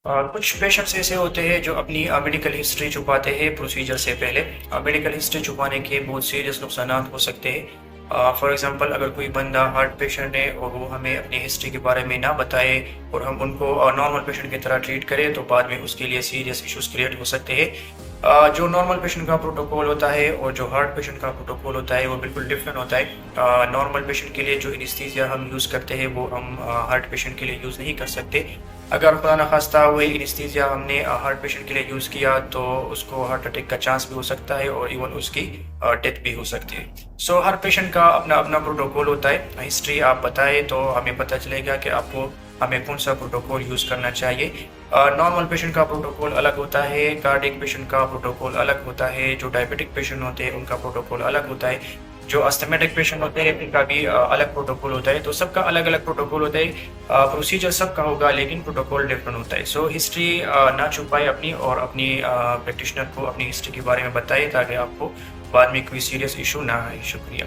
कुछ पेशेंट्स ऐसे होते हैं जो अपनी मेडिकल हिस्ट्री छुपाते हैं प्रोसीजर से पहले। मेडिकल हिस्ट्री छुपाने के बहुत सीरियस नुकसानात हो सकते हैं। फॉर एग्जांपल, अगर कोई बंदा हार्ट पेशेंट है और वो हमें अपनी हिस्ट्री के बारे में ना बताए और हम उनको नॉर्मल पेशेंट की तरह ट्रीट करें तो बाद में उसके लिए सीरियस इश्यूज क्रिएट हो सकते हैं। जो नॉर्मल पेशेंट का प्रोटोकॉल होता है और जो हार्ट पेशेंट का प्रोटोकॉल होता है वो बिल्कुल डिफरेंट होता है। नॉर्मल पेशेंट के लिए जो एनेस्थीसिया हम यूज़ करते हैं वो हम हार्ट पेशेंट के लिए यूज़ नहीं कर सकते। अगर खुदा न खास्ता वही एनेस्थीसिया हमने हार्ट पेशेंट के लिए यूज़ किया तो उसको हार्ट अटैक का चांस भी हो सकता है और इवन उसकी डेथ भी हो सकती है। सो हर पेशेंट का अपना अपना प्रोटोकॉल होता है। हिस्ट्री आप बताएं तो हमें पता चलेगा कि आपको हमें कौन सा प्रोटोकॉल यूज़ करना चाहिए। नॉर्मल पेशेंट का प्रोटोकॉल अलग होता है, कार्डियक पेशेंट का प्रोटोकॉल अलग होता है, जो डायबिटिक पेशेंट होते हैं उनका प्रोटोकॉल अलग होता है, जो अस्थमेटिक पेशेंट होते हैं उनका भी अलग प्रोटोकॉल होता है। तो सबका अलग अलग प्रोटोकॉल होता है। प्रोसीजर सबका होगा लेकिन प्रोटोकॉल डिफरेंट होता है। सो हिस्ट्री ना छुपाए अपनी, और अपनी प्रैक्टिशनर को अपनी हिस्ट्री के बारे में बताए ताकि आपको बाद में कोई सीरियस इशू ना आए। शुक्रिया।